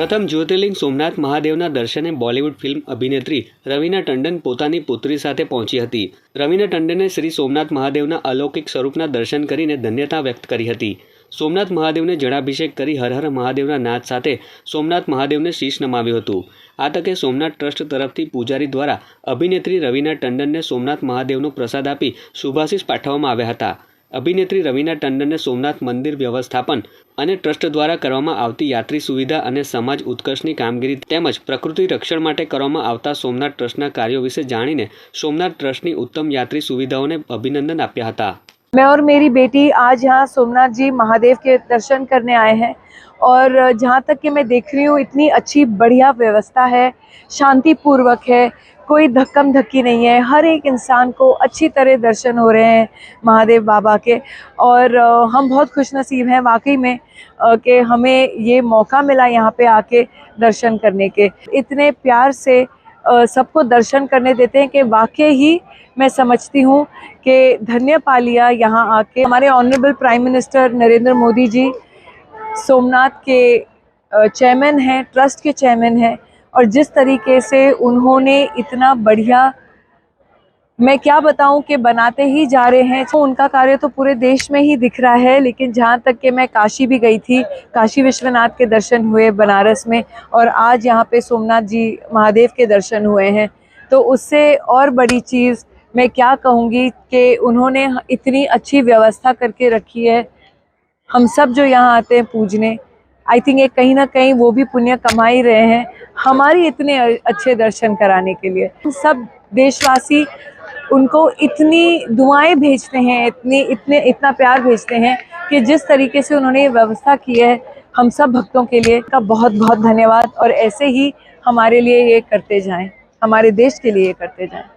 પ્રથમ જ્યોતિર્લિંગ સોમનાથ મહાદેવના દર્શને બોલિવૂડ ફિલ્મ અભિનેત્રી રવીના ટંડન પોતાની પુત્રી સાથે પહોંચી હતી। રવીના ટંડને શ્રી સોમનાથ મહાદેવના અલૌકિક સ્વરૂપના દર્શન કરીને ધન્યતા વ્યક્ત કરી હતી। સોમનાથ મહાદેવને જળાભિષેક કરી હર હર મહાદેવના નાદ સાથે સોમનાથ મહાદેવને શીશ નમાવ્યું હતું। આ તકે સોમનાથ ટ્રસ્ટ તરફથી પૂજારી દ્વારા અભિનેત્રી રવીના ટંડનને સોમનાથ મહાદેવનો પ્રસાદ આપી શુભાશીષ પાઠવવામાં આવ્યા હતા। અભિનેત્રી રવીના ટંડનને સોમનાથ મંદિર વ્યવસ્થાપન અને ટ્રસ્ટ દ્વારા કરવામાં આવતી યાત્રી સુવિધા અને સમાજ ઉત્કર્ષની કામગીરી તેમજ પ્રકૃતિ રક્ષણ માટે કરવામાં આવતા સોમનાથ ટ્રસ્ટના કાર્યો વિશે જાણીને સોમનાથ ટ્રસ્ટની ઉત્તમ યાત્રી સુવિધાઓને અભિનંદન આપ્યા હતા। मैं और मेरी बेटी आज यहाँ सोमनाथ जी महादेव के दर्शन करने आए हैं और जहाँ तक कि मैं देख रही हूँ इतनी अच्छी बढ़िया व्यवस्था है, शांतिपूर्वक है, कोई धक्कम धक्की नहीं है। हर एक इंसान को अच्छी तरह दर्शन हो रहे हैं महादेव बाबा के और हम बहुत खुशनसीब हैं वाकई में कि हमें ये मौका मिला यहाँ पे आके दर्शन करने के। इतने प्यार से सबको दर्शन करने देते हैं कि वाकई ही मैं समझती हूँ कि धन्य पा लिया यहाँ आके। हमारे honourable prime minister Narendra Modi ji Somnath के चेयरमैन हैं, ट्रस्ट के चेयरमैन हैं और जिस तरीके से उन्होंने इतना बढ़िया, मैं क्या बताऊं कि बनाते ही जा रहे हैं। तो उनका कार्य तो पूरे देश में ही दिख रहा है, लेकिन जहाँ तक कि मैं काशी भी गई थी, काशी विश्वनाथ के दर्शन हुए बनारस में और आज यहाँ पे सोमनाथ जी महादेव के दर्शन हुए हैं, तो उससे और बड़ी चीज़ मैं क्या कहूँगी कि उन्होंने इतनी अच्छी व्यवस्था करके रखी है। हम सब जो यहाँ आते हैं पूजने, आई थिंक एक कहीं ना कहीं वो भी पुण्य कमा ही रहे हैं हमारी इतने अच्छे दर्शन कराने के लिए। हम सब देशवासी उनको इतनी दुआएं भेजते हैं, इतना प्यार भेजते हैं कि जिस तरीके से उन्होंने ये व्यवस्था की है हम सब भक्तों के लिए का बहुत बहुत धन्यवाद और ऐसे ही हमारे लिए ये करते जाएं, हमारे देश के लिए ये करते जाएं।